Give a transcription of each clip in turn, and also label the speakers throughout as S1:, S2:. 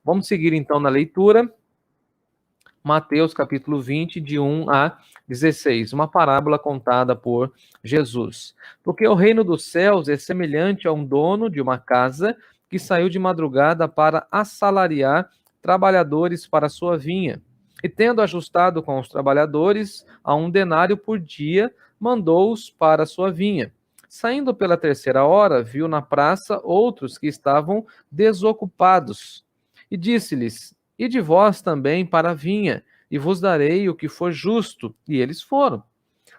S1: Vamos seguir então na leitura. Mateus capítulo 20, de 1 a 16, uma parábola contada por Jesus. Porque o reino dos céus é semelhante a um dono de uma casa que saiu de madrugada para assalariar trabalhadores para a sua vinha. E tendo ajustado com os trabalhadores a 1 denário por dia, mandou-os para a sua vinha. Saindo pela 3ª hora, viu na praça outros que estavam desocupados. E disse-lhes: Ide vós também para a vinha, e vos darei o que for justo. E eles foram.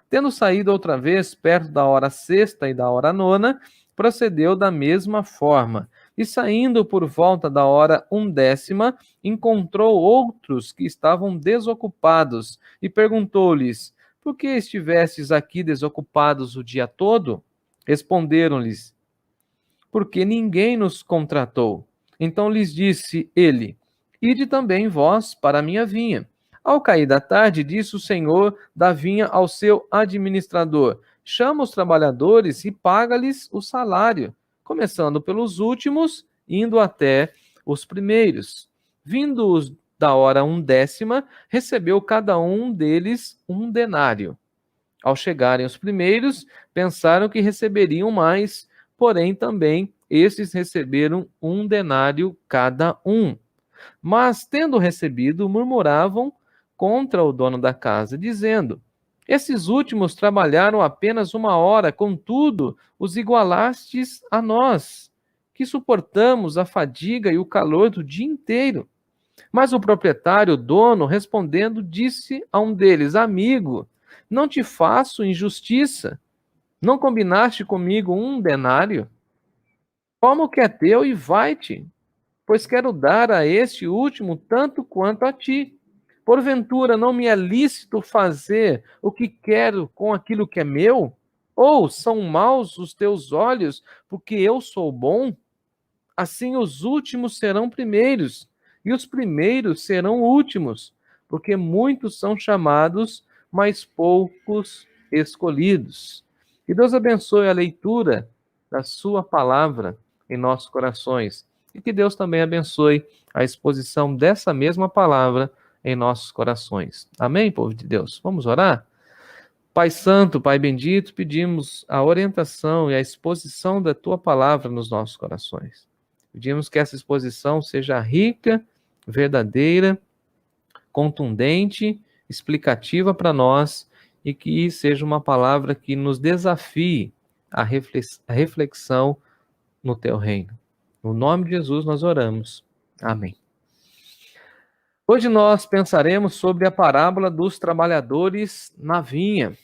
S1: Tendo saído outra vez, perto da hora 6ª e da hora 9ª, procedeu da mesma forma. E saindo por volta da hora 1 décima, encontrou outros que estavam desocupados, e perguntou-lhes: Por que estivestes aqui desocupados o dia todo? Responderam-lhes: Porque ninguém nos contratou. Então lhes disse ele: Ide também vós para a minha vinha. Ao cair da tarde, disse o senhor da vinha ao seu administrador: Chama os trabalhadores e paga-lhes o salário, começando pelos últimos, indo até os primeiros. Vindo-os da hora 1 décima, recebeu cada um deles 1 denário. Ao chegarem os primeiros, pensaram que receberiam mais, porém também estes receberam 1 denário cada um. Mas, tendo recebido, murmuravam contra o dono da casa, dizendo: Esses últimos trabalharam apenas 1 hora, contudo, os igualastes a nós, que suportamos a fadiga e o calor do dia inteiro. Mas o proprietário, o dono, respondendo, disse a um deles: Amigo, não te faço injustiça. Não combinaste comigo 1 denário? Toma o que é teu e vai-te, pois quero dar a este último tanto quanto a ti. Porventura não me é lícito fazer o que quero com aquilo que é meu? Ou são maus os teus olhos, porque eu sou bom? Assim os últimos serão primeiros, e os primeiros serão últimos, porque muitos são chamados, mas poucos escolhidos. Que Deus abençoe a leitura da sua palavra em nossos corações, e que Deus também abençoe a exposição dessa mesma palavra em nossos corações. Amém, povo de Deus? Vamos orar? Pai Santo, Pai Bendito, pedimos a orientação e a exposição da Tua palavra nos nossos corações. Pedimos que essa exposição seja rica, verdadeira, contundente, explicativa para nós e que seja uma palavra que nos desafie a reflexão no Teu reino. No nome de Jesus nós oramos. Amém. Hoje nós pensaremos sobre a parábola dos trabalhadores na vinha.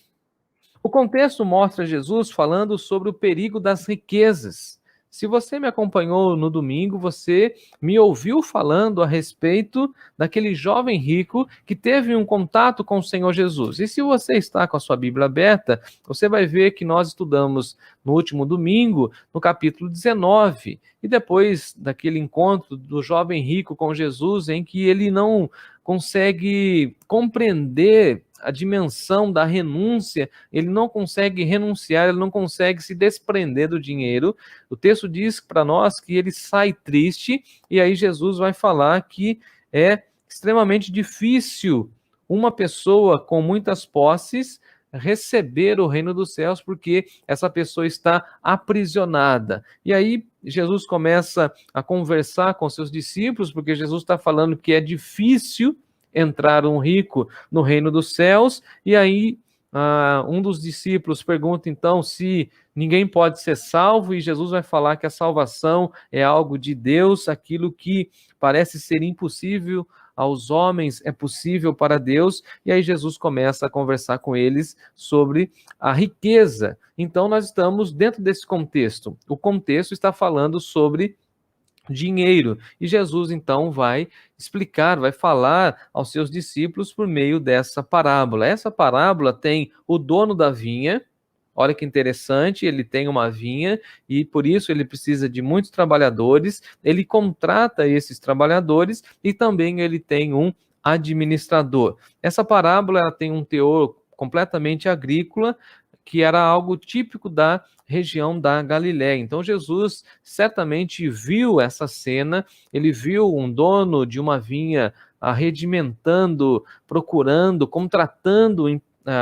S1: O contexto mostra Jesus falando sobre o perigo das riquezas. Se você me acompanhou no domingo, você me ouviu falando a respeito daquele jovem rico que teve um contato com o Senhor Jesus. E se você está com a sua Bíblia aberta, você vai ver que nós estudamos no último domingo, no capítulo 19, e depois daquele encontro do jovem rico com Jesus, em que ele não consegue compreender a dimensão da renúncia, ele não consegue renunciar, ele não consegue se desprender do dinheiro. O texto diz para nós que ele sai triste, e aí Jesus vai falar que é extremamente difícil uma pessoa com muitas posses receber o reino dos céus, porque essa pessoa está aprisionada. E aí Jesus começa a conversar com seus discípulos, porque Jesus está falando que é difícil entrar um rico no reino dos céus, e aí um dos discípulos pergunta então se ninguém pode ser salvo, e Jesus vai falar que a salvação é algo de Deus, aquilo que parece ser impossível aos homens é possível para Deus, e aí Jesus começa a conversar com eles sobre a riqueza. Então nós estamos dentro desse contexto. O contexto está falando sobre dinheiro. E Jesus, então, vai explicar, vai falar aos seus discípulos por meio dessa parábola. Essa parábola tem o dono da vinha. Olha que interessante, ele tem uma vinha e por isso ele precisa de muitos trabalhadores, ele contrata esses trabalhadores e também ele tem um administrador. Essa parábola ela tem um teor completamente agrícola, que era algo típico da região da Galiléia. Então Jesus certamente viu essa cena, ele viu um dono de uma vinha arregimentando, procurando, contratando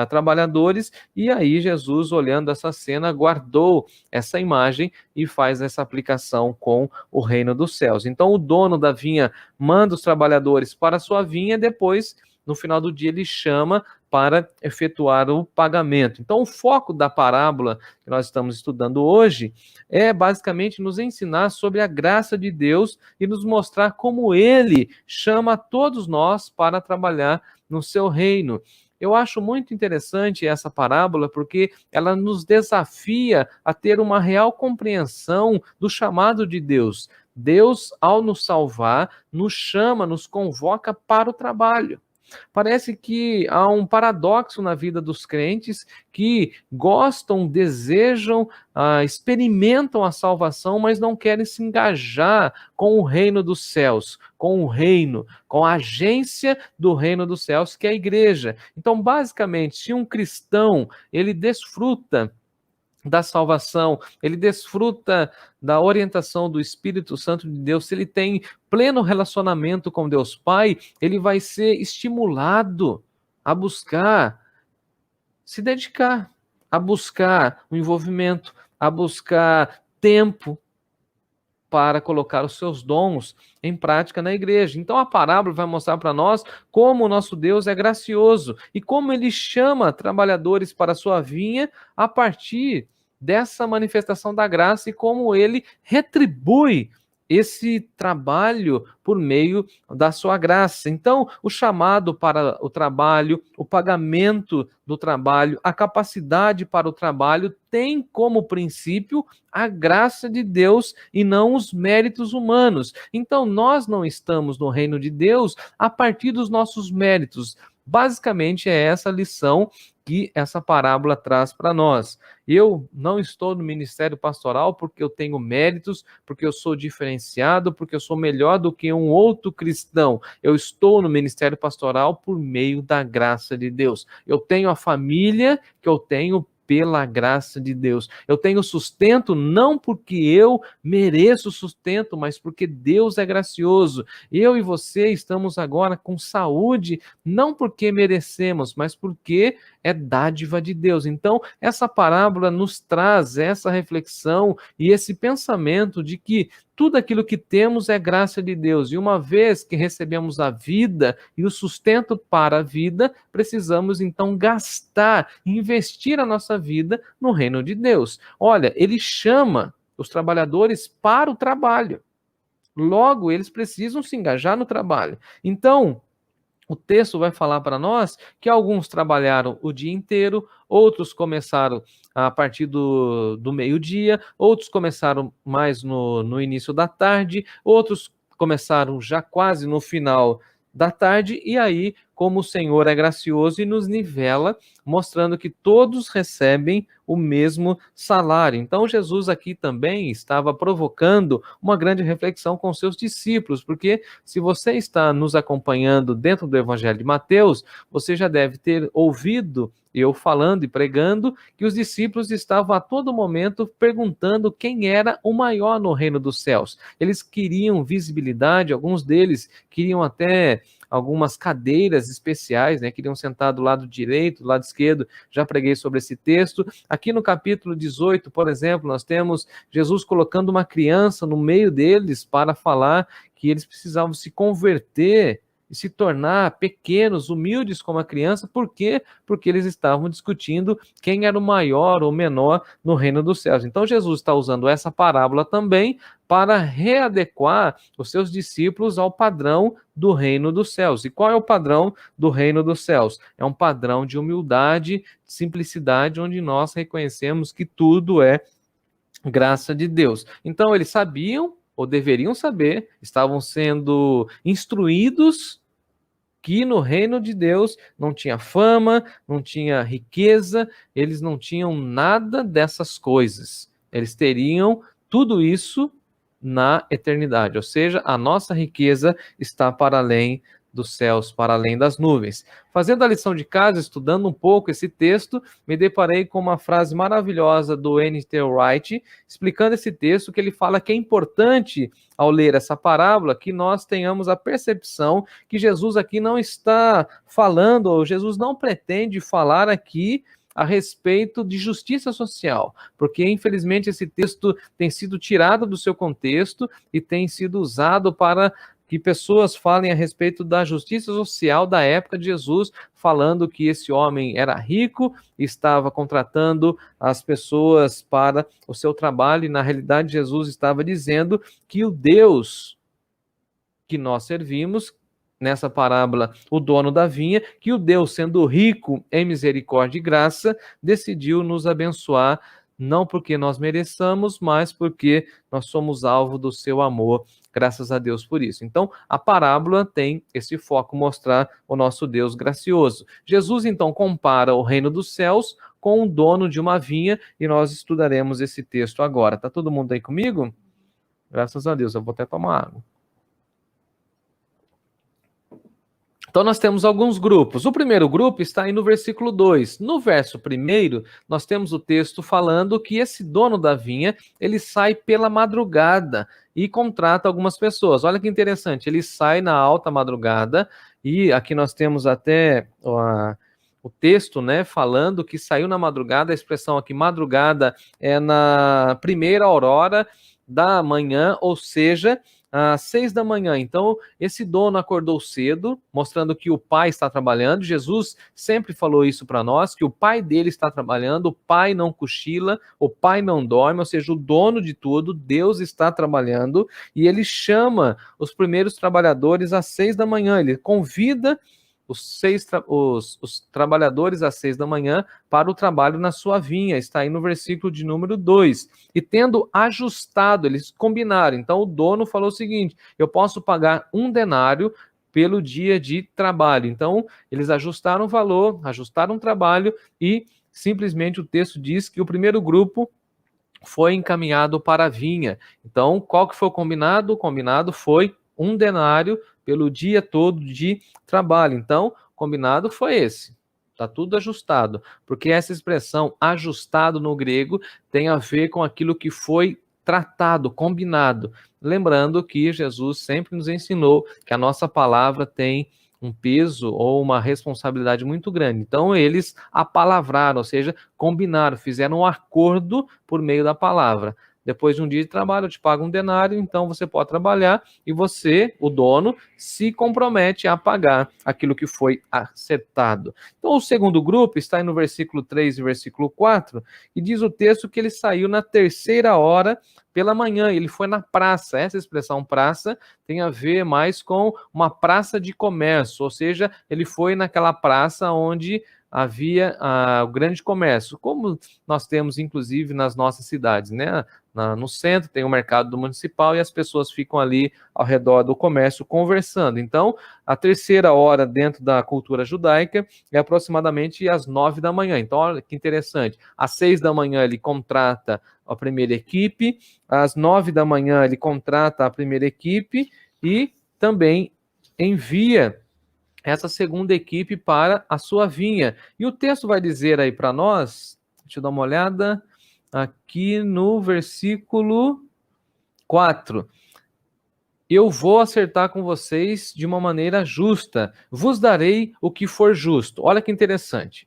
S1: trabalhadores, e aí Jesus, olhando essa cena, guardou essa imagem e faz essa aplicação com o reino dos céus. Então o dono da vinha manda os trabalhadores para a sua vinha, depois, no final do dia, ele chama para efetuar o pagamento. Então o foco da parábola que nós estamos estudando hoje é basicamente nos ensinar sobre a graça de Deus e nos mostrar como ele chama todos nós para trabalhar no seu reino. Eu acho muito interessante essa parábola porque ela nos desafia a ter uma real compreensão do chamado de Deus. Deus, ao nos salvar, nos chama, nos convoca para o trabalho. Parece que há um paradoxo na vida dos crentes que gostam, desejam, experimentam a salvação, mas não querem se engajar com o reino dos céus, com o reino, com a agência do reino dos céus, que é a igreja. Então, basicamente, se um cristão ele desfruta da salvação, ele desfruta da orientação do Espírito Santo de Deus, se ele tem pleno relacionamento com Deus Pai, ele vai ser estimulado a buscar, se dedicar, a buscar o envolvimento, a buscar tempo para colocar os seus dons em prática na igreja. Então a parábola vai mostrar para nós como o nosso Deus é gracioso e como ele chama trabalhadores para a sua vinha a partir dessa manifestação da graça e como ele retribui esse trabalho por meio da sua graça. Então, o chamado para o trabalho, o pagamento do trabalho, a capacidade para o trabalho tem como princípio a graça de Deus e não os méritos humanos. Então, nós não estamos no reino de Deus a partir dos nossos méritos. Basicamente, é essa lição que essa parábola traz para nós. Eu não estou no ministério pastoral porque eu tenho méritos, porque eu sou diferenciado, porque eu sou melhor do que um outro cristão. Eu estou no ministério pastoral por meio da graça de Deus. Eu tenho a família que eu tenho pela graça de Deus. Eu tenho sustento não porque eu mereço sustento, mas porque Deus é gracioso. Eu e você estamos agora com saúde, não porque merecemos, mas porque é dádiva de Deus. Então, essa parábola nos traz essa reflexão e esse pensamento de que tudo aquilo que temos é graça de Deus. E uma vez que recebemos a vida e o sustento para a vida, precisamos então gastar, investir a nossa vida no reino de Deus. Olha, ele chama os trabalhadores para o trabalho. Logo, eles precisam se engajar no trabalho. Então, o texto vai falar para nós que alguns trabalharam o dia inteiro, outros começaram a partir do meio-dia, outros começaram mais no início da tarde, outros começaram já quase no final da tarde, e aí, como o Senhor é gracioso e nos nivela, mostrando que todos recebem o mesmo salário. Então, Jesus aqui também estava provocando uma grande reflexão com seus discípulos, porque se você está nos acompanhando dentro do Evangelho de Mateus, você já deve ter ouvido eu falando e pregando que os discípulos estavam a todo momento perguntando quem era o maior no reino dos céus. Eles queriam visibilidade, alguns deles queriam até algumas cadeiras especiais, né? Queriam sentar do lado direito, do lado esquerdo. Já preguei sobre esse texto. Aqui no capítulo 18, por exemplo, nós temos Jesus colocando uma criança no meio deles para falar que eles precisavam se converter e se tornar pequenos, humildes como a criança. Por quê? Porque eles estavam discutindo quem era o maior ou menor no reino dos céus. Então Jesus está usando essa parábola também para readequar os seus discípulos ao padrão do reino dos céus. E qual é o padrão do reino dos céus? É um padrão de humildade, simplicidade, onde nós reconhecemos que tudo é graça de Deus. Então eles sabiam, ou deveriam saber, estavam sendo instruídos que no reino de Deus não tinha fama, não tinha riqueza, eles não tinham nada dessas coisas. Eles teriam tudo isso na eternidade, ou seja, a nossa riqueza está para além dos céus para além das nuvens. Fazendo a lição de casa, estudando um pouco esse texto, me deparei com uma frase maravilhosa do N.T. Wright, explicando esse texto, que ele fala que é importante, ao ler essa parábola, que nós tenhamos a percepção que Jesus aqui não está falando, ou Jesus não pretende falar aqui a respeito de justiça social, porque infelizmente esse texto tem sido tirado do seu contexto e tem sido usado para que pessoas falem a respeito da justiça social da época de Jesus, falando que esse homem era rico, estava contratando as pessoas para o seu trabalho, e na realidade Jesus estava dizendo que o Deus que nós servimos, nessa parábola, o dono da vinha, que o Deus, sendo rico em misericórdia e graça, decidiu nos abençoar, não porque nós mereçamos, mas porque nós somos alvo do seu amor. Graças a Deus por isso. Então, a parábola tem esse foco, mostrar o nosso Deus gracioso. Jesus, então, compara o reino dos céus com o dono de uma vinha, e nós estudaremos esse texto agora. Tá todo mundo aí comigo? Graças a Deus. Eu vou até tomar água. Então, nós temos alguns grupos. O primeiro grupo está aí no versículo 2. No verso 1, nós temos o texto falando que esse dono da vinha, ele sai pela madrugada e contrata algumas pessoas. Olha que interessante, ele sai na alta madrugada, e aqui nós temos até o texto, né, falando que saiu na madrugada. A expressão aqui, madrugada, é na primeira aurora da manhã, ou seja, às 6 da manhã. Então, esse dono acordou cedo, mostrando que o pai está trabalhando. Jesus sempre falou isso para nós, que o pai dele está trabalhando, o pai não cochila, o pai não dorme, ou seja, o dono de tudo, Deus, está trabalhando, e ele chama os primeiros trabalhadores às 6 da manhã, ele convida os trabalhadores às 6 da manhã para o trabalho na sua vinha. Está aí no versículo de número 2. E tendo ajustado, eles combinaram. Então o dono falou o seguinte: eu posso pagar 1 denário pelo dia de trabalho. Então eles ajustaram o valor, ajustaram o trabalho, e simplesmente o texto diz que o primeiro grupo foi encaminhado para a vinha. Então, qual que foi o combinado? O combinado foi 1 denário pelo dia todo de trabalho. Então, combinado foi esse. Está tudo ajustado. Porque essa expressão ajustado no grego tem a ver com aquilo que foi tratado, combinado. Lembrando que Jesus sempre nos ensinou que a nossa palavra tem um peso ou uma responsabilidade muito grande. Então, eles apalavraram, ou seja, combinaram, fizeram um acordo por meio da palavra. Depois de um dia de trabalho, eu te pago 1 denário, então você pode trabalhar, e você, o dono, se compromete a pagar aquilo que foi acertado. Então, o segundo grupo está aí no versículo 3 e versículo 4, e diz o texto que ele saiu na 3ª hora pela manhã, ele foi na praça. Essa expressão praça tem a ver mais com uma praça de comércio, ou seja, ele foi naquela praça onde havia o grande comércio, como nós temos inclusive nas nossas cidades, né? No centro tem o mercado municipal, e as pessoas ficam ali ao redor do comércio conversando. Então, a 3ª hora dentro da cultura judaica é aproximadamente às 9 da manhã. Então, olha que interessante. Às 6 da manhã ele contrata a primeira equipe, às 9 da manhã ele contrata a primeira equipe e também envia essa segunda equipe para a sua vinha. E o texto vai dizer aí para nós, deixa eu dar uma olhada, aqui no versículo 4. Eu vou acertar com vocês de uma maneira justa, vos darei o que for justo. Olha que interessante.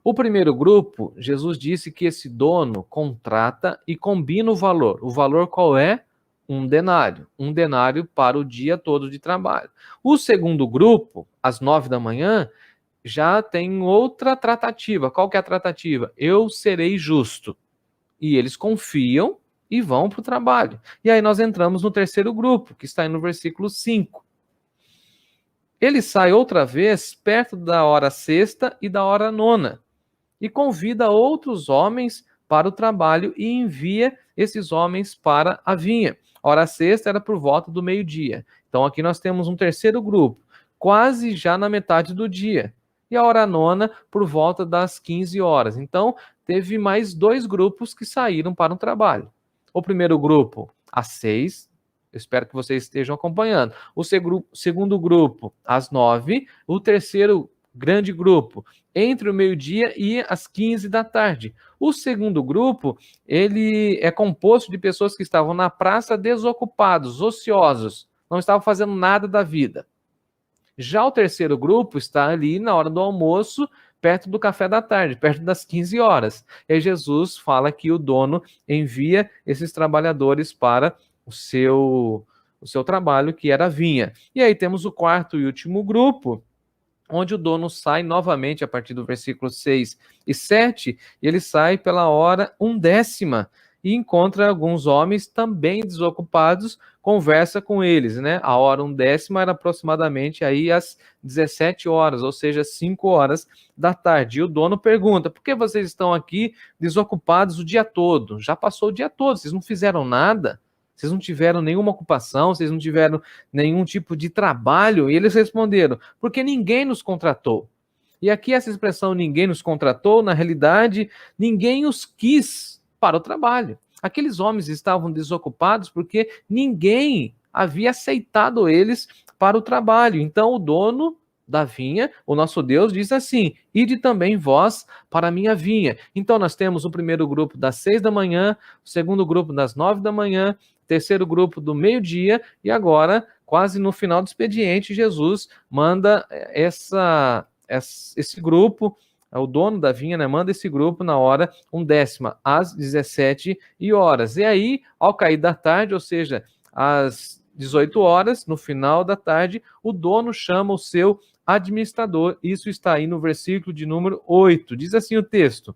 S1: O primeiro grupo, Jesus disse que esse dono contrata e combina o valor. O valor qual é? 1 denário. 1 denário para o dia todo de trabalho. O segundo grupo, às 9 da manhã, já tem outra tratativa. Qual que é a tratativa? Eu serei justo. E eles confiam e vão para o trabalho. E aí nós entramos no terceiro grupo, que está aí no versículo 5. Ele sai outra vez perto da hora 6ª e da hora 9ª e convida outros homens para o trabalho e envia esses homens para a vinha. A hora 6ª era por volta do meio-dia. Então aqui nós temos um terceiro grupo, quase já na metade do dia. E a hora 9ª por volta das 15 horas. Então teve mais 2 grupos que saíram para o trabalho. O primeiro grupo às 6, Eu espero que vocês estejam acompanhando. O segundo grupo, às 9. O terceiro grande grupo, entre o meio-dia e as 15 da tarde. O segundo grupo, ele é composto de pessoas que estavam na praça desocupados, ociosos, não estavam fazendo nada da vida. Já o terceiro grupo está ali na hora do almoço, perto do café da tarde, perto das 15 horas. E aí Jesus fala que o dono envia esses trabalhadores para o seu trabalho, que era a vinha. E aí temos o quarto e último grupo, onde o dono sai novamente a partir do versículo 6 e 7, e ele sai pela hora 1/10 e encontra alguns homens também desocupados, conversa com eles, né? A hora 1/10 era aproximadamente aí às 17 horas, ou seja, 5 horas da tarde. E o dono pergunta: por que vocês estão aqui desocupados o dia todo? Já passou o dia todo, vocês não fizeram nada? Vocês não tiveram nenhuma ocupação, vocês não tiveram nenhum tipo de trabalho? E eles responderam: porque ninguém nos contratou. E aqui essa expressão ninguém nos contratou, na realidade, ninguém os quis para o trabalho. Aqueles homens estavam desocupados porque ninguém havia aceitado eles para o trabalho. Então o dono da vinha, o nosso Deus, diz assim: ide também vós para a minha vinha. Então nós temos o primeiro grupo das 6 da manhã, o segundo grupo das 9 da manhã, terceiro grupo do meio-dia, e agora, quase no final do expediente, Jesus manda esse grupo, o dono da vinha, né, manda esse grupo na hora 1/10, às 17 horas. E aí, ao cair da tarde, ou seja, às 18 horas, no final da tarde, o dono chama o seu administrador. Isso está aí no versículo de número 8. Diz assim o texto: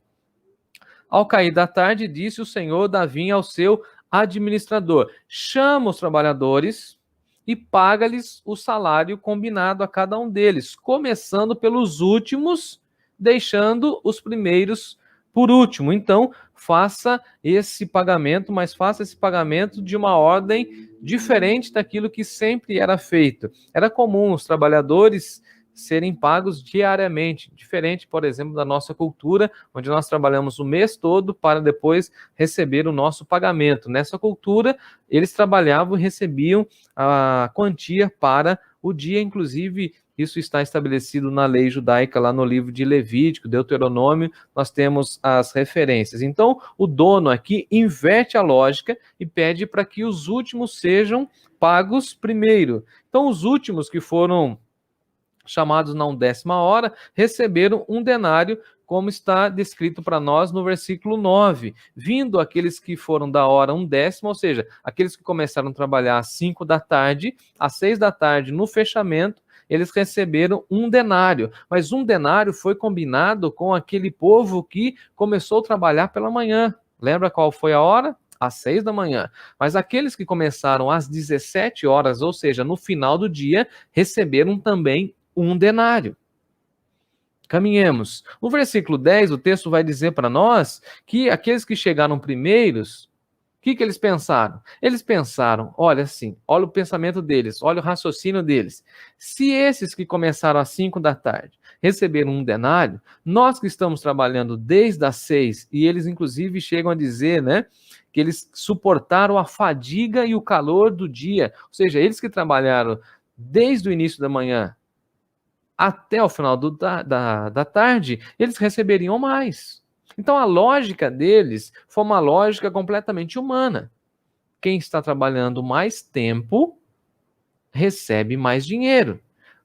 S1: ao cair da tarde, disse o senhor da vinha ao seu administrador: chama os trabalhadores e paga-lhes o salário combinado a cada um deles, começando pelos últimos, deixando os primeiros por último. Então, faça esse pagamento, mas faça esse pagamento de uma ordem diferente daquilo que sempre era feito. Era comum os trabalhadores serem pagos diariamente, diferente, por exemplo, da nossa cultura, onde nós trabalhamos o mês todo para depois receber o nosso pagamento. Nessa cultura, eles trabalhavam e recebiam a quantia para o dia, inclusive isso está estabelecido na lei judaica, lá no livro de Levítico, Deuteronômio, nós temos as referências. Então, o dono aqui inverte a lógica e pede para que os últimos sejam pagos primeiro. Então, os últimos que foram chamados na 1/10 hora, receberam 1 denário, como está descrito para nós no versículo 9. Vindo aqueles que foram da hora 1/10, ou seja, aqueles que começaram a trabalhar às 5 da tarde, às 6 da tarde, no fechamento, eles receberam 1 denário. Mas 1 denário foi combinado com aquele povo que começou a trabalhar pela manhã. Lembra qual foi a hora? Às 6 da manhã. Mas aqueles que começaram às 17 horas, ou seja, no final do dia, receberam também 1 denário. Caminhemos. No versículo 10, o texto vai dizer para nós que aqueles que chegaram primeiros, o que eles pensaram? Eles pensaram, olha assim, olha o pensamento deles, olha o raciocínio deles. Se esses que começaram às 5 da tarde receberam 1 denário, nós que estamos trabalhando desde as 6, e eles inclusive chegam a dizer, né, que eles suportaram a fadiga e o calor do dia, ou seja, eles que trabalharam desde o início da manhã até o final da tarde, eles receberiam mais. Então, a lógica deles foi uma lógica completamente humana. Quem está trabalhando mais tempo recebe mais dinheiro.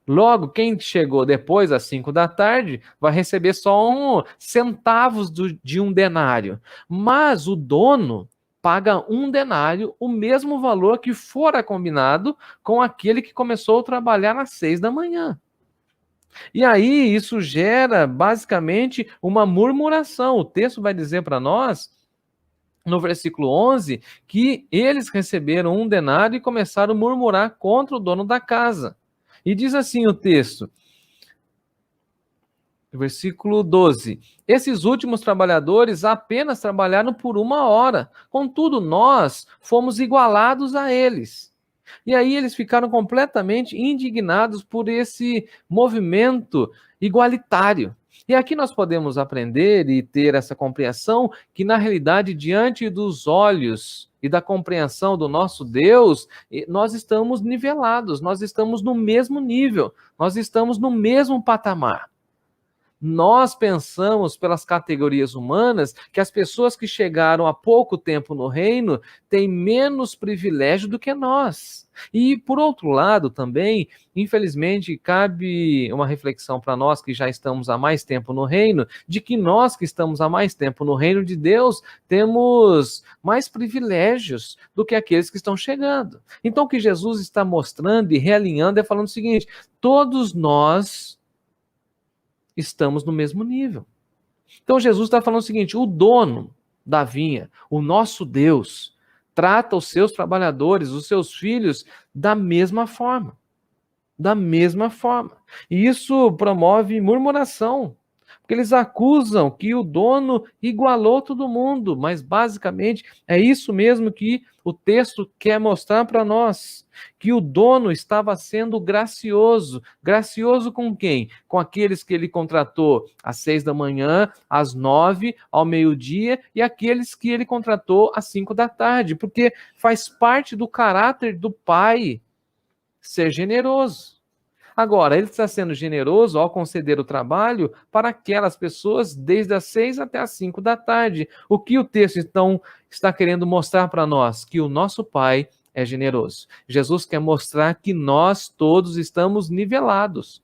S1: Logo, quem chegou depois, às 5 da tarde, vai receber só centavos de 1 denário. Mas o dono paga 1 denário, o mesmo valor que fora combinado com aquele que começou a trabalhar às 6 da manhã. E aí isso gera basicamente uma murmuração. O texto vai dizer para nós, no versículo 11, que eles receberam 1 denário e começaram a murmurar contra o dono da casa. E diz assim o texto, versículo 12: esses últimos trabalhadores apenas trabalharam por 1 hora, contudo nós fomos igualados a eles. E aí eles ficaram completamente indignados por esse movimento igualitário. E aqui nós podemos aprender e ter essa compreensão que, na realidade, diante dos olhos e da compreensão do nosso Deus, nós estamos nivelados, nós estamos no mesmo nível, nós estamos no mesmo patamar. Nós pensamos pelas categorias humanas que as pessoas que chegaram há pouco tempo no reino têm menos privilégio do que nós. E, por outro lado, também, infelizmente, cabe uma reflexão para nós que já estamos há mais tempo no reino, de que nós que estamos há mais tempo no reino de Deus temos mais privilégios do que aqueles que estão chegando. Então, o que Jesus está mostrando e realinhando é falando o seguinte: todos nós estamos no mesmo nível. Então Jesus está falando o seguinte: o dono da vinha, o nosso Deus, trata os seus trabalhadores, os seus filhos, da mesma forma. Da mesma forma. E isso promove murmuração, porque eles acusam que o dono igualou todo mundo, mas basicamente é isso mesmo que o texto quer mostrar para nós, que o dono estava sendo gracioso. Gracioso com quem? Com aqueles que ele contratou às 6 da manhã, às 9, ao meio-dia, e aqueles que ele contratou às 5 da tarde, porque faz parte do caráter do pai ser generoso. Agora, ele está sendo generoso ao conceder o trabalho para aquelas pessoas desde as 6 até as 5 da tarde. O que o texto, então, está querendo mostrar para nós? Que o nosso Pai é generoso. Jesus quer mostrar que nós todos estamos nivelados.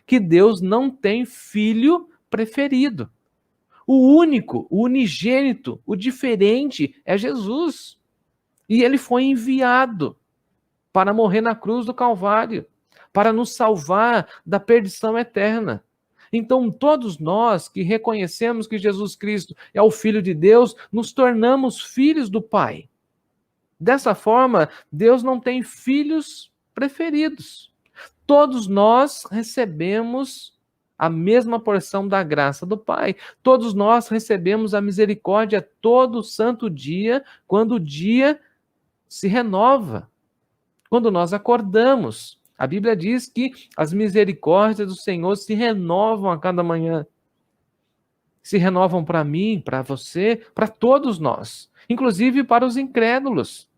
S1: Que Deus não tem filho preferido. O único, o unigênito, o diferente é Jesus. E ele foi enviado para morrer na cruz do Calvário, para nos salvar da perdição eterna. Então, todos nós que reconhecemos que Jesus Cristo é o Filho de Deus, nos tornamos filhos do Pai. Dessa forma, Deus não tem filhos preferidos. Todos nós recebemos a mesma porção da graça do Pai. Todos nós recebemos a misericórdia todo santo dia, quando o dia se renova, quando nós acordamos. A Bíblia diz que as misericórdias do Senhor se renovam a cada manhã. Se renovam para mim, para você, para todos nós, inclusive para os incrédulos.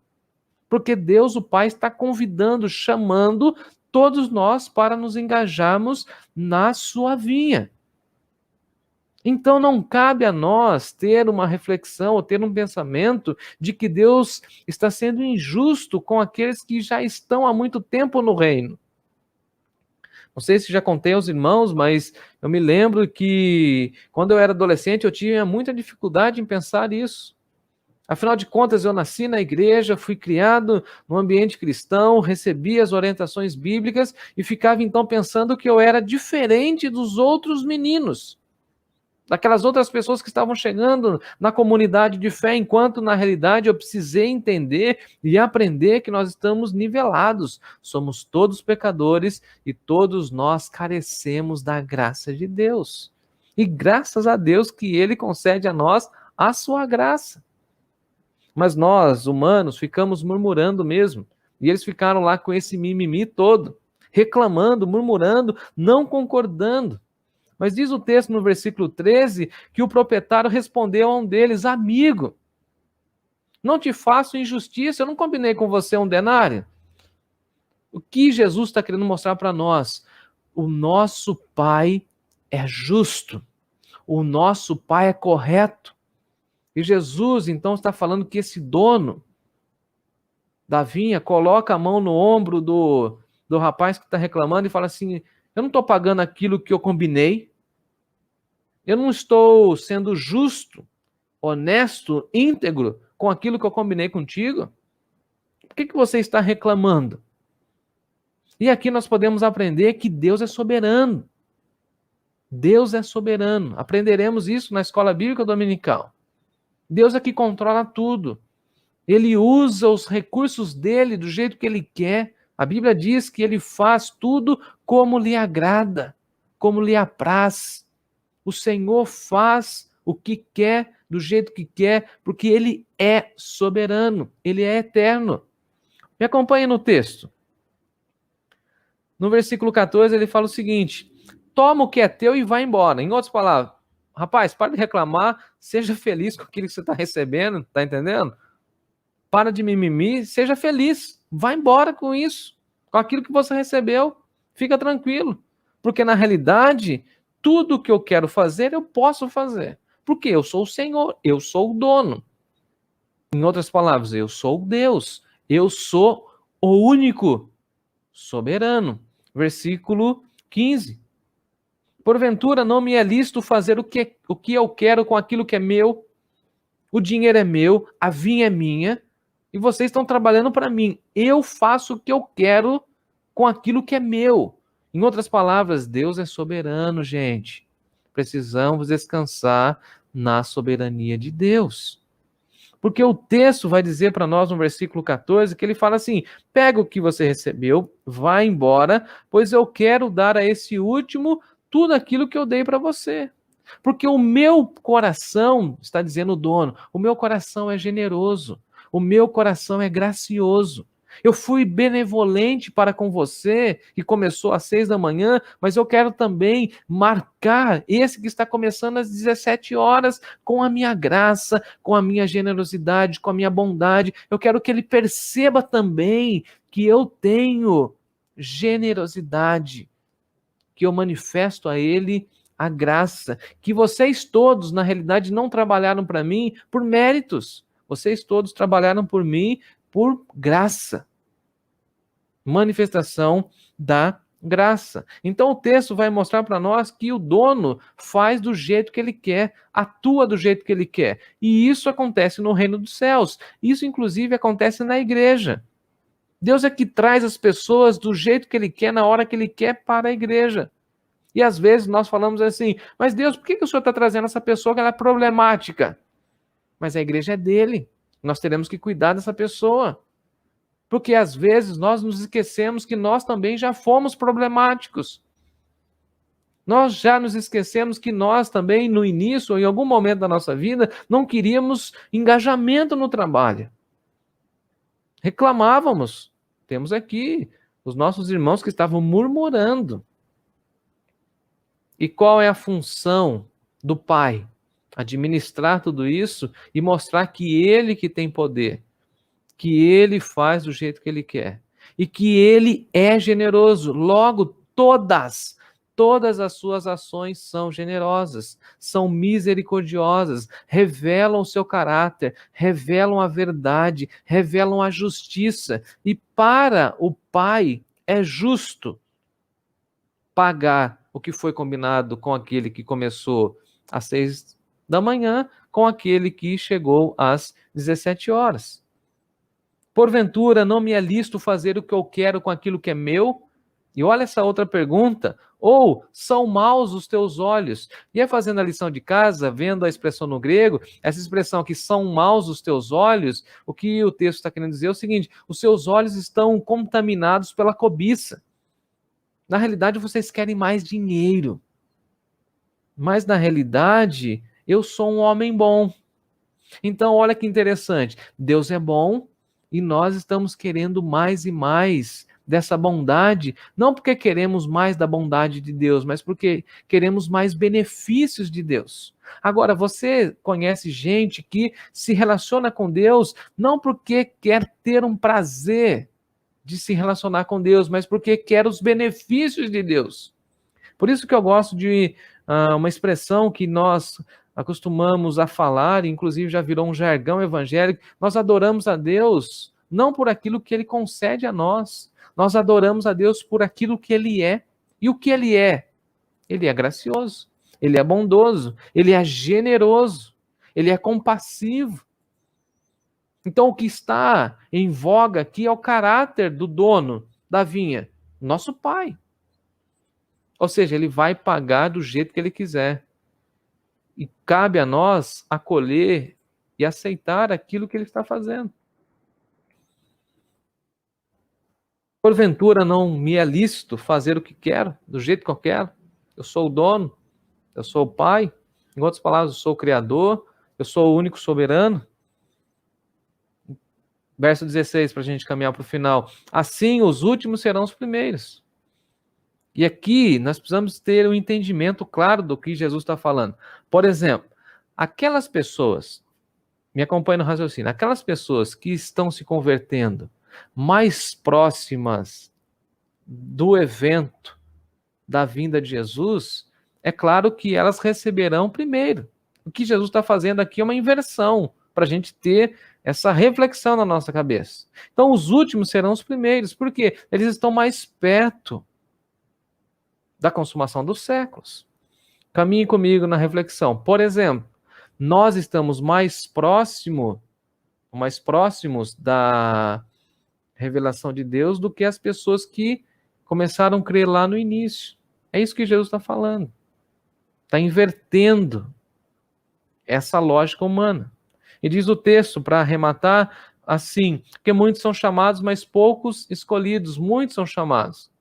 S1: Porque Deus, o Pai, está convidando, chamando todos nós para nos engajarmos na sua vinha. Então não cabe a nós ter uma reflexão ou ter um pensamento de que Deus está sendo injusto com aqueles que já estão há muito tempo no reino. Não sei se já contei aos irmãos, mas eu me lembro que quando eu era adolescente eu tinha muita dificuldade em pensar isso. Afinal de contas, eu nasci na igreja, fui criado no ambiente cristão, recebi as orientações bíblicas e ficava então pensando que eu era diferente dos outros meninos, daquelas outras pessoas que estavam chegando na comunidade de fé, enquanto na realidade eu precisei entender e aprender que nós estamos nivelados. Somos todos pecadores e todos nós carecemos da graça de Deus. E graças a Deus que Ele concede a nós a sua graça. Mas nós, humanos, ficamos murmurando mesmo. E eles ficaram lá com esse mimimi todo, reclamando, murmurando, não concordando. Mas diz o texto no versículo 13 que o proprietário respondeu a um deles: amigo, não te faço injustiça, eu não combinei com você um denário. O que Jesus está querendo mostrar para nós? O nosso Pai é justo, o nosso Pai é correto. E Jesus, então, está falando que esse dono da vinha coloca a mão no ombro do rapaz que está reclamando e fala assim: eu não estou pagando aquilo que eu combinei, eu não estou sendo justo, honesto, íntegro com aquilo que eu combinei contigo. Por que você está reclamando? E aqui nós podemos aprender que Deus é soberano. Deus é soberano. Aprenderemos isso na escola bíblica dominical. Deus é que controla tudo. Ele usa os recursos dele do jeito que ele quer. A Bíblia diz que ele faz tudo como lhe agrada, como lhe apraz. O Senhor faz o que quer, do jeito que quer, porque ele é soberano, ele é eterno. Me acompanhe no texto. No versículo 14 ele fala o seguinte: toma o que é teu e vai embora. Em outras palavras, rapaz, para de reclamar, seja feliz com aquilo que você está recebendo, está entendendo? para de mimimi, seja feliz. Vai embora com isso, com aquilo que você recebeu. Fica tranquilo. Porque na realidade, tudo que eu quero fazer, eu posso fazer. Porque eu sou o Senhor, eu sou o dono. Em outras palavras, eu sou Deus. Eu sou o único soberano. Versículo 15. Porventura não me é lícito fazer o que eu quero com aquilo que é meu. O dinheiro é meu, a vinha é minha, e vocês estão trabalhando para mim. Eu faço o que eu quero com aquilo que é meu. Em outras palavras, Deus é soberano, gente. Precisamos descansar na soberania de Deus. Porque o texto vai dizer para nós no versículo 14 que ele fala assim: pega o que você recebeu, vá embora, pois eu quero dar a esse último tudo aquilo que eu dei para você. Porque o meu coração, está dizendo o dono, o meu coração é generoso, o meu coração é gracioso. Eu fui benevolente para com você, que começou às 6 da manhã, mas eu quero também marcar esse que está começando às 17 horas com a minha graça, com a minha generosidade, com a minha bondade. Eu quero que ele perceba também que eu tenho generosidade, que eu manifesto a ele a graça, que vocês todos, na realidade, não trabalharam para mim por méritos. Vocês todos trabalharam por mim por graça. Manifestação da graça. Então o texto vai mostrar para nós que o dono faz do jeito que ele quer, atua do jeito que ele quer. E isso acontece no reino dos céus. Isso, inclusive, acontece na igreja. Deus é que traz as pessoas do jeito que ele quer, na hora que ele quer, para a igreja. E às vezes nós falamos assim, mas Deus, por que o Senhor está trazendo essa pessoa que ela é problemática? Mas a igreja é dele. Nós teremos que cuidar dessa pessoa. Porque às vezes nós nos esquecemos que nós também já fomos problemáticos. Nós já nos esquecemos que nós também, no início, ou em algum momento da nossa vida, não queríamos engajamento no trabalho. Reclamávamos. Temos aqui os nossos irmãos que estavam murmurando. E qual é a função do pai? Administrar tudo isso e mostrar que ele que tem poder, que ele faz do jeito que ele quer e que ele é generoso. Logo, todas as suas ações são generosas, são misericordiosas, revelam o seu caráter, revelam a verdade, revelam a justiça. E para o pai é justo pagar o que foi combinado com aquele que começou às 6 da manhã, com aquele que chegou às 17 horas. Porventura, não me é lícito fazer o que eu quero com aquilo que é meu? E olha essa outra pergunta. Ou são maus os teus olhos? E é fazendo a lição de casa, vendo a expressão no grego, essa expressão que são maus os teus olhos, o que o texto está querendo dizer é o seguinte: os seus olhos estão contaminados pela cobiça. Na realidade, vocês querem mais dinheiro. Mas, na realidade, eu sou um homem bom. Então, olha que interessante. Deus é bom e nós estamos querendo mais e mais dessa bondade, não porque queremos mais da bondade de Deus, mas porque queremos mais benefícios de Deus. Agora, você conhece gente que se relaciona com Deus não porque quer ter um prazer de se relacionar com Deus, mas porque quer os benefícios de Deus. Por isso que eu gosto de uma expressão que nós acostumamos a falar, inclusive já virou um jargão evangélico: nós adoramos a Deus não por aquilo que Ele concede a nós, nós adoramos a Deus por aquilo que Ele é. E o que Ele é? Ele é gracioso, Ele é bondoso, Ele é generoso, Ele é compassivo. Então, o que está em voga aqui é o caráter do dono da vinha, nosso pai. Ou seja, ele vai pagar do jeito que ele quiser. E cabe a nós acolher e aceitar aquilo que ele está fazendo. Porventura não me é lícito fazer o que quero, do jeito que eu quero? Eu sou o dono, eu sou o pai. Em outras palavras, eu sou o criador, eu sou o único soberano. Verso 16, para a gente caminhar para o final. Assim, os últimos serão os primeiros. E aqui, nós precisamos ter um entendimento claro do que Jesus está falando. Por exemplo, aquelas pessoas Me acompanhe no raciocínio. Aquelas pessoas que estão se convertendo mais próximas do evento da vinda de Jesus, é claro que elas receberão primeiro. O que Jesus está fazendo aqui é uma inversão, para a gente ter essa reflexão na nossa cabeça. Então, os últimos serão os primeiros, porque eles estão mais perto da consumação dos séculos. Caminhe comigo na reflexão. Por exemplo, nós estamos mais próximos da revelação de Deus do que as pessoas que começaram a crer lá no início. É isso que Jesus está falando. Está invertendo essa lógica humana. E diz o texto, para arrematar, assim, porque muitos são chamados, mas poucos escolhidos. Muitos são chamados,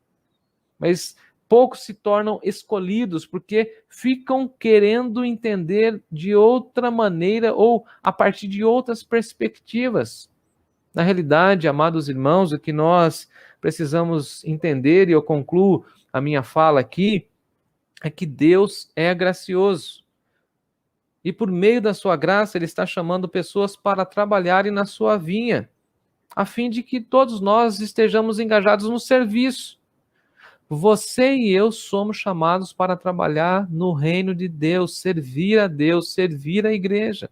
S1: mas poucos se tornam escolhidos, porque ficam querendo entender de outra maneira ou a partir de outras perspectivas. Na realidade, amados irmãos, o que nós precisamos entender, e eu concluo a minha fala aqui, é que Deus é gracioso. E por meio da sua graça, Ele está chamando pessoas para trabalharem na sua vinha, a fim de que todos nós estejamos engajados no serviço. Você e eu somos chamados para trabalhar no reino de Deus, servir a Deus, servir a igreja.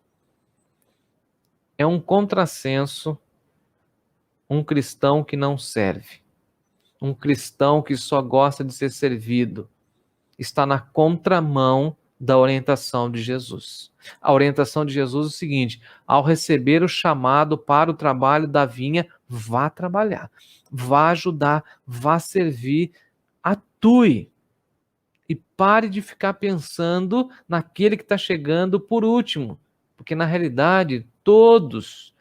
S1: É um contrassenso um cristão que não serve, um cristão que só gosta de ser servido. Está na contramão da orientação de Jesus. A orientação de Jesus é o seguinte: ao receber o chamado para o trabalho da vinha, vá trabalhar, vá ajudar, vá servir, atue. E pare de ficar pensando naquele que está chegando por último. Porque na realidade, todos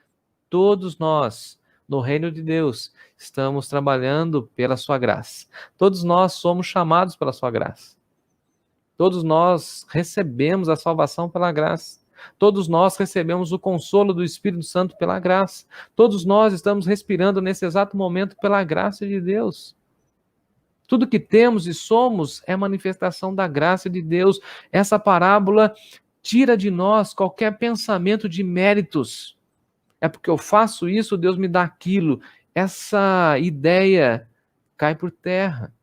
S1: nós, no reino de Deus, estamos trabalhando pela sua graça. Todos nós somos chamados pela sua graça. Todos nós recebemos a salvação pela graça. Todos nós recebemos o consolo do Espírito Santo pela graça. Todos nós estamos respirando nesse exato momento pela graça de Deus. Tudo que temos e somos é manifestação da graça de Deus. Essa parábola tira de nós qualquer pensamento de méritos. É porque eu faço isso, Deus me dá aquilo. Essa ideia cai por terra.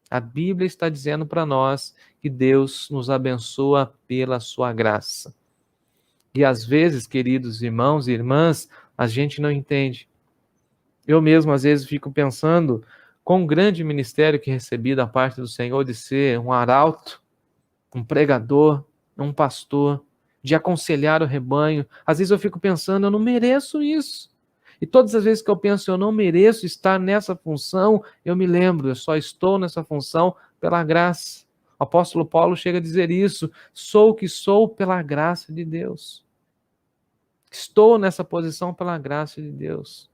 S1: A Bíblia está dizendo para nós que Deus nos abençoa pela sua graça. E às vezes, queridos irmãos e irmãs, a gente não entende. Eu mesmo, às vezes, fico pensando quão grande ministério que recebi da parte do Senhor de ser um arauto, um pregador, um pastor, de aconselhar o rebanho. Às vezes eu fico pensando, eu não mereço isso. E todas as vezes que eu penso, eu não mereço estar nessa função, eu me lembro, eu só estou nessa função pela graça. O apóstolo Paulo chega a dizer isso: sou o que sou pela graça de Deus. Estou nessa posição pela graça de Deus.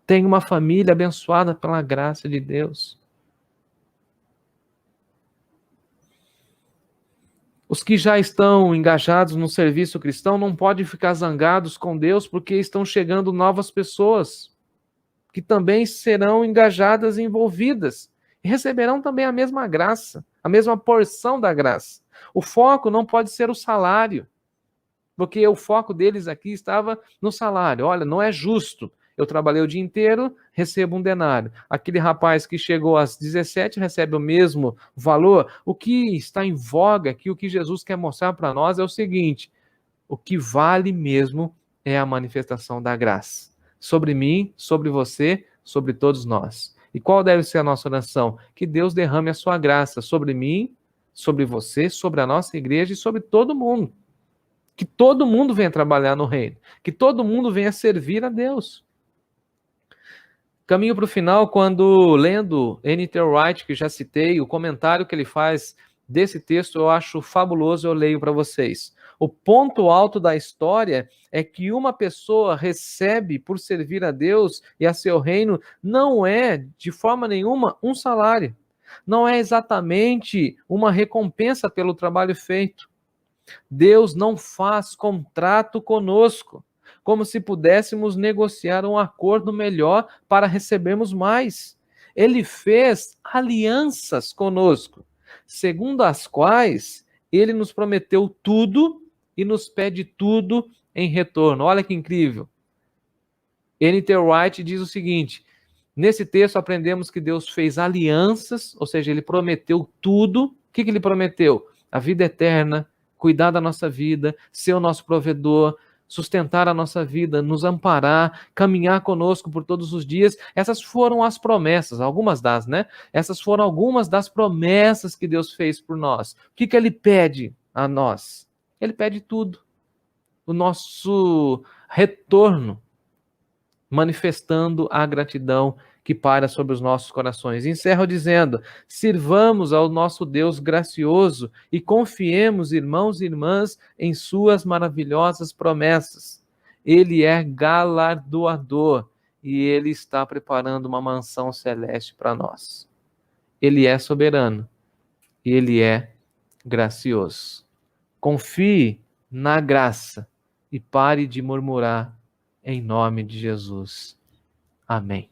S1: Tenho uma família abençoada pela graça de Deus. Os que já estão engajados no serviço cristão não podem ficar zangados com Deus porque estão chegando novas pessoas que também serão engajadas e envolvidas e receberão também a mesma graça, a mesma porção da graça. O foco não pode ser o salário, porque o foco deles aqui estava no salário. Olha, não é justo. Eu trabalhei o dia inteiro, recebo um denário. Aquele rapaz que chegou às 17 recebe o mesmo valor. O que está em voga aqui, o que Jesus quer mostrar para nós é o seguinte: o que vale mesmo é a manifestação da graça. Sobre mim, sobre você, sobre todos nós. E qual deve ser a nossa oração? Que Deus derrame a sua graça sobre mim, sobre você, sobre a nossa igreja e sobre todo mundo. Que todo mundo venha trabalhar no reino. Que todo mundo venha servir a Deus. Caminho para o final, quando lendo N.T. Wright, que já citei, o comentário que ele faz desse texto eu acho fabuloso, eu leio para vocês. O ponto alto da história é que uma pessoa recebe por servir a Deus e a seu reino não é, de forma nenhuma, um salário. Não é exatamente uma recompensa pelo trabalho feito. Deus não faz contrato conosco, como se pudéssemos negociar um acordo melhor para recebermos mais. Ele fez alianças conosco, segundo as quais ele nos prometeu tudo e nos pede tudo em retorno. Olha que incrível. N.T. Wright diz o seguinte: nesse texto aprendemos que Deus fez alianças, ou seja, ele prometeu tudo. O que ele prometeu? A vida eterna, cuidar da nossa vida, ser o nosso provedor, sustentar a nossa vida, nos amparar, caminhar conosco por todos os dias. Essas foram as promessas, algumas das, né? Essas foram algumas das promessas que Deus fez por nós. O que ele pede a nós? Ele pede tudo. O nosso retorno, manifestando a gratidão que paira sobre os nossos corações. Encerro dizendo: sirvamos ao nosso Deus gracioso e confiemos, irmãos e irmãs, em suas maravilhosas promessas. Ele é galardoador e ele está preparando uma mansão celeste para nós. Ele é soberano e ele é gracioso. Confie na graça e pare de murmurar em nome de Jesus. Amém.